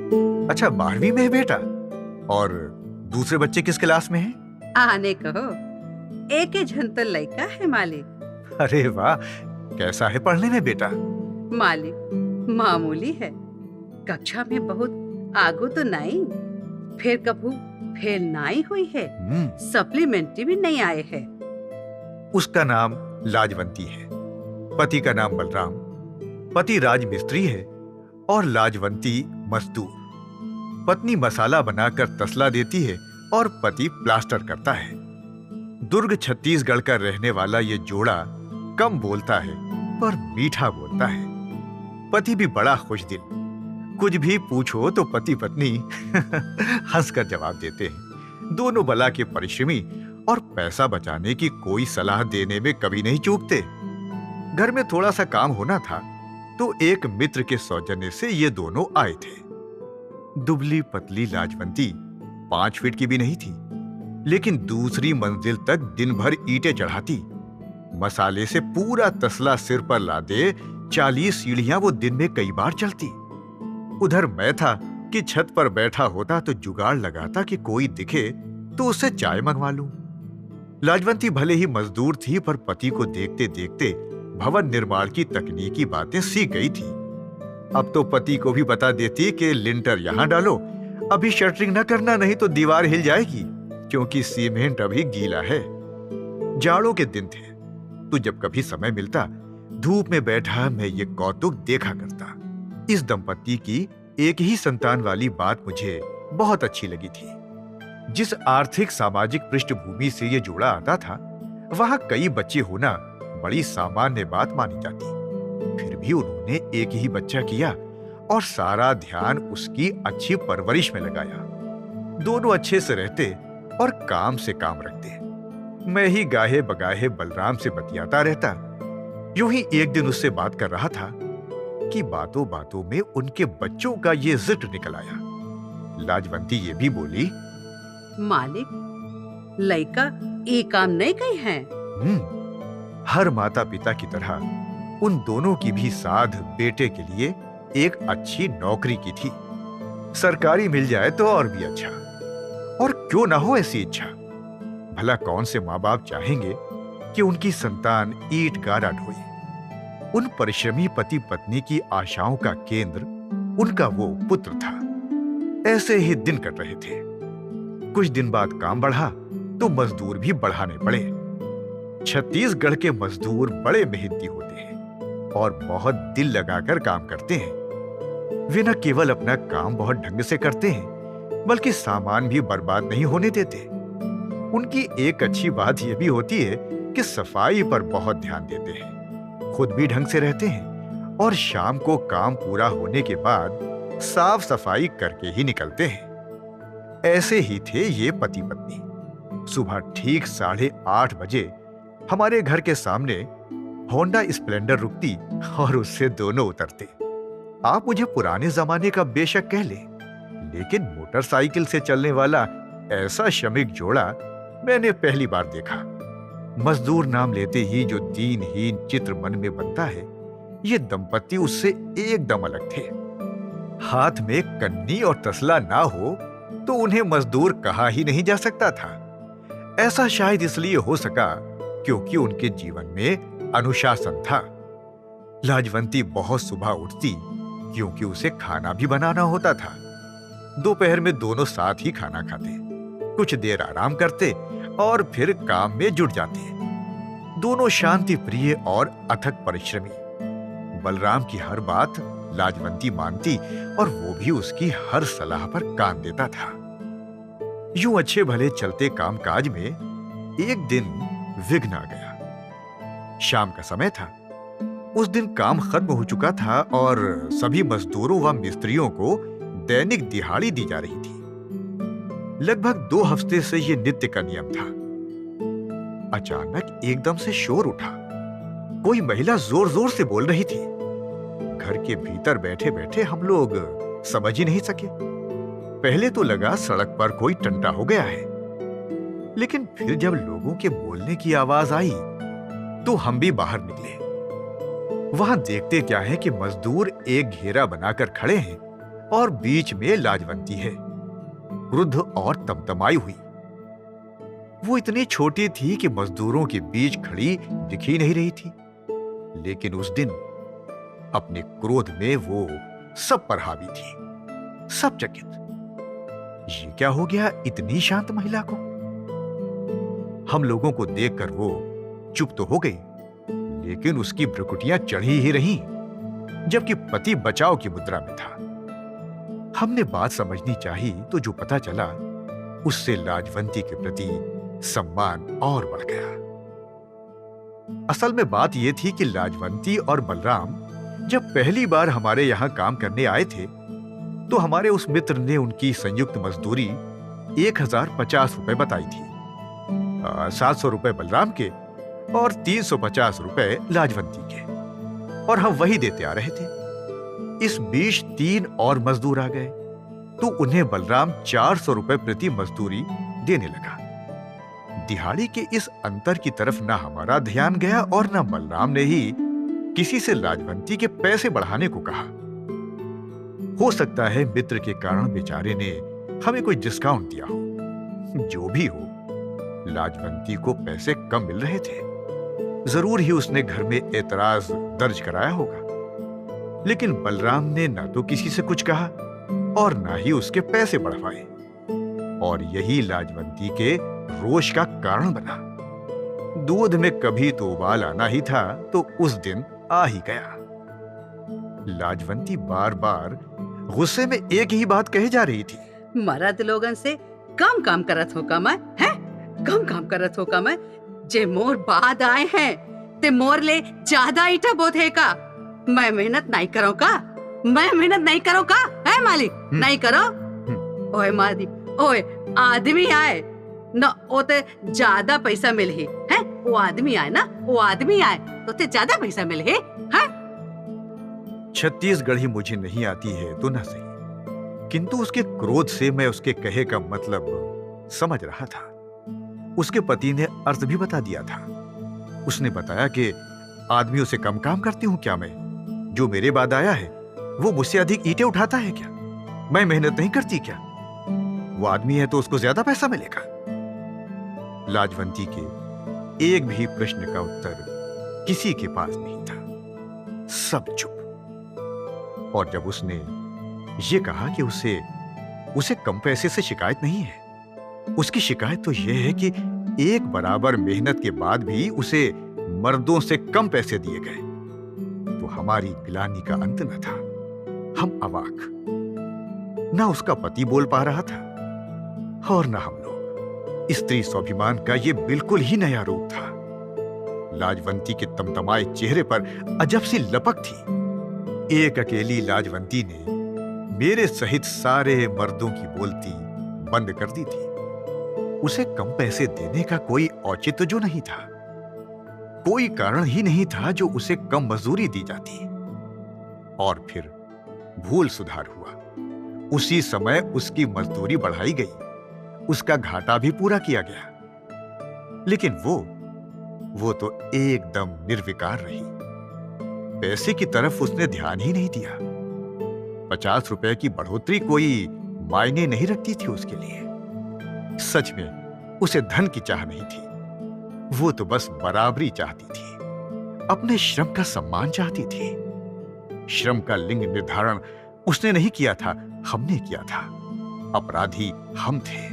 अच्छा, 12वीं में है बेटा? और दूसरे बच्चे किस क्लास में हैं? आने कहो, एक ही झन तो लइका है मालिक। अरे वाह, कैसा है पढ़ने में बेटा? मालिक मामूली है, कक्षा में बहुत आगू तो नहीं, फिर कभू फेल नहीं हुई है, सप्लीमेंट्री भी नहीं आए है। उसका नाम लाजवंती है, पति का नाम बलराम। पति राज मिस्त्री है और लाजवंती मजदूर। पत्नी मसाला बनाकर तसला देती है और पति प्लास्टर करता है। दुर्ग छत्तीसगढ़ का रहने वाला ये जोड़ा कम बोलता है पर मीठा बोलता है। पति भी बड़ा खुशदिल, कुछ भी पूछो तो पति पत्नी हंसकर जवाब देते हैं। दोनों बला के परिश्रमी और पैसा बचाने की कोई सलाह देने में कभी नहीं चूकते। घर में थोड़ा सा काम होना था तो एक मित्र के सौजन्य से ये दोनों आए थे। दुबली पतली लाजवंती 5 फीट की भी नहीं थी, लेकिन दूसरी मंजिल तक दिन भर ईंटें चढ़ाती। मसाले से पूरा तसला सिर पर लादे 40 सीढ़ियां वो दिन में कई बार चलती। उधर मैं था कि छत पर बैठा होता तो जुगाड़ लगाता कि कोई दिखे तो उससे चाय मंगवा लूं। लाजवंती भले ही मजदूर थी पर पति को देखते देखते भवन निर्माण की तकनीकी बातें सीख गई थी। अब तो पति को भी बता देती कि लिंटर यहां डालो, अभी शटरिंग न करना नहीं तो दीवार हिल जाएगी, क्योंकि सीमेंट अभी गीला है। जाड़ों के दिन थे तो जब कभी समय मिलता धूप में बैठा मैं ये कौतुक देखा करता। इस दंपत्ति की एक ही संतान वाली बात मुझे बहुत अच्छी लगी थी। जिस आर्थिक सामाजिक पृष्ठभूमि से ये जोड़ा आता था वहां कई बच्चे होना बड़ी सामान्य बात मानी जाती। फिर भी उन्होंने एक ही बच्चा किया और सारा ध्यान उसकी अच्छी परवरिश में लगाया। दोनों अच्छे से रहते और काम से काम रखते। मैं ही गाहे बगाहे बलराम से बतियाता रहता। यूं ही एक दिन उससे बात कर रहा था कि बातों बातों में उनके बच्चों का ये जिक्र निकल आया। लाजवंती ये भी बोली, मालिक लइका ये काम नहीं कही है। हर माता पिता की तरह उन दोनों की भी साध बेटे के लिए एक अच्छी नौकरी की थी। सरकारी मिल जाए तो और भी अच्छा, और क्यों ना हो ऐसी इच्छा। भला कौन से माँ बाप चाहेंगे कि उनकी संतान ईंट गाड़ा ढोए। उन परिश्रमी पति पत्नी की आशाओं का केंद्र उनका वो पुत्र था। ऐसे ही दिन कट रहे थे। कुछ दिन बाद काम बढ़ा तो मजदूर भी बढ़ाने पड़े। छत्तीसगढ़ के मजदूर बड़े मेहनती होते हैं और बहुत दिल लगाकर काम करते हैं। वे न केवल अपना काम बहुत ढंग से करते हैं बल्कि सामान भी बर्बाद नहीं होने देते। उनकी एक अच्छी बात यह भी होती है कि सफाई पर बहुत ध्यान देते हैं, खुद भी ढंग से रहते हैं और शाम को काम पूरा होने के बाद साफ सफाई करके ही निकलते हैं। ऐसे ही थे ये पति पत्नी। सुबह ठीक 8:30 बजे हमारे घर के सामने होंडा स्प्लेंडर रुकती और उससे दोनों उतरते। आप मुझे पुराने जमाने का बेशक कह ले, लेकिन मोटरसाइकिल से चलने वाला ऐसा श्रमिक जोड़ा मैंने पहली बार देखा। मजदूर नाम लेते ही जो दीनहीन चित्र मन में बनता है, ये दंपत्ति उससे एकदम अलग थे। हाथ में कन्नी और तसला ना हो तो उन्हें मजदूर कहा ही नहीं जा सकता था। ऐसा शायद इसलिए हो सका क्योंकि उनके जीवन में अनुशासन था। लाजवंती बहुत सुबह उठती क्योंकि उसे खाना भी बनाना होता था। दोपहर में दोनों साथ ही खाना खाते, कुछ देर आराम करते और फिर काम में जुट जाते। दोनों शांति प्रिय और अथक परिश्रमी। बलराम की हर बात लाजवंती मानती और वो भी उसकी हर सलाह पर कान देता था। यूं अच्छे भले चलते कामकाज में एक दिन विघ्न आ गया। शाम का समय था। उस दिन काम खत्म हो चुका था और सभी मजदूरों व मिस्त्रियों को दैनिक दिहाड़ी दी जा रही थी। लगभग 2 हफ्ते से यह नित्य का नियम था। अचानक एकदम से शोर उठा। कोई महिला जोर जोर से बोल रही थी। घर के भीतर बैठे बैठे हम लोग समझ ही नहीं सके। पहले तो लगा सड़क पर कोई टंटा हो गया है, लेकिन फिर जब लोगों के बोलने की आवाज आई तो हम भी बाहर निकले। वहां देखते क्या है कि मजदूर एक घेरा बनाकर खड़े हैं और बीच में लाजवंती है, क्रुद्ध और तमतमाई हुई। वो इतनी छोटी थी कि मजदूरों के बीच खड़ी दिखी नहीं रही थी, लेकिन उस दिन अपने क्रोध में वो सब पर हावी थी, सब चकित। ये क्या हो गया इतनी शांत महिला को? हम लोगों को देखकर वो चुप तो हो गई, लेकिन उसकी भ्रुकुटियां चढ़ी ही रहीं, जबकि पति बचाव की मुद्रा में था। हमने बात समझनी चाहिए तो जो पता चला, उससे लाजवंती के प्रति सम्मान और बढ़ गया। असल में बात यह थी कि लाजवंती और बलराम जब पहली बार हमारे यहां काम करने आए थे, तो हमारे उस मित्र ने उनकी संयुक्त मजदूरी 1050 रुपए बताई थी। 700 रुपए बलराम के और 350 रुपए लाजवंती के, और हम वही देते आ रहे थे। इस बीच 3 और मजदूर आ गए, तो उन्हें बलराम 400 रुपए प्रति मजदूरी देने लगा। दिहाड़ी के इस अंतर की तरफ ना हमारा ध्यान गया और ना बलराम ने ही किसी से लाजवंती के पैसे बढ़ाने को कहा। हो सकता है मित्र के कारण बेचारे ने हमें कोई डिस्काउंट दिया हो। जो भी हो, लाजवंती को पैसे कम मिल रहे थे। जरूर ही उसने घर में एतराज दर्ज कराया होगा, लेकिन बलराम ने ना तो किसी से कुछ कहा और ना ही उसके पैसे बढ़वाए, और यही लाजवंती के रोष का कारण बना। दूध में कभी तो उबाल आना ही था, तो उस दिन आ ही गया। लाजवंती बार बार गुस्से में एक ही बात कही जा रही थी। मर्द लोगन से कम काम करत हो का मैं, है? कम काम करत हो का मैं? जे मोर बाद आए हैं, ते मोर ले ज्यादा ईटा बोधे का। मैं मेहनत नहीं करो का? मैं मेहनत नहीं करो का? है मालिक? नहीं करो? ओए मालिक, ओए आदमी आए न, ओते ज्यादा पैसा मिल ही है। वो आदमी आए ना, वो आदमी आए तो ते ज्यादा पैसा मिल ही है। छत्तीसगढ़ी मुझे नहीं आती है तो ना सही, किंतु उसके क्रोध से मैं उसके कहे का मतलब समझ रहा था। उसके पति ने अर्थ भी बता दिया था। उसने बताया कि आदमियों से कम काम करती हूं क्या मैं? जो मेरे बाद आया है वो मुझसे अधिक ईंटें उठाता है क्या? मैं मेहनत नहीं करती क्या? वो आदमी है तो उसको ज्यादा पैसा मिलेगा। लाजवंती के एक भी प्रश्न का उत्तर किसी के पास नहीं था, सब चुप। और जब उसने ये कहा कि उसे कम पैसे से शिकायत नहीं है, उसकी शिकायत तो यह है कि एक बराबर मेहनत के बाद भी उसे मर्दों से कम पैसे दिए गए, तो हमारी गिलानी का अंत न था। हम अवाक। ना उसका पति बोल पा रहा था और ना हम लोग। स्त्री स्वाभिमान का यह बिल्कुल ही नया रूप था। लाजवंती के तमतमाए चेहरे पर अजब सी लपक थी। एक अकेली लाजवंती ने मेरे सहित सारे मर्दों की बोलती बंद कर दी थी। उसे कम पैसे देने का कोई औचित्य जो नहीं था, कोई कारण ही नहीं था जो उसे कम मजदूरी दी जाती। और फिर भूल सुधार हुआ। उसी समय उसकी मजदूरी बढ़ाई गई, उसका घाटा भी पूरा किया गया। लेकिन वो तो एकदम निर्विकार रही। पैसे की तरफ उसने ध्यान ही नहीं दिया। 50 रुपए की बढ़ोतरी कोई मायने नहीं रखती थी उसके लिए। सच में उसे धन की चाह नहीं थी, वो तो बस बराबरी चाहती थी, अपने श्रम का सम्मान चाहती थी। श्रम का लिंग निर्धारण उसने नहीं किया था, हमने किया था। अपराधी हम थे।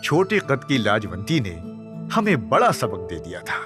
छोटे कद की लाजवंती ने हमें बड़ा सबक दे दिया था।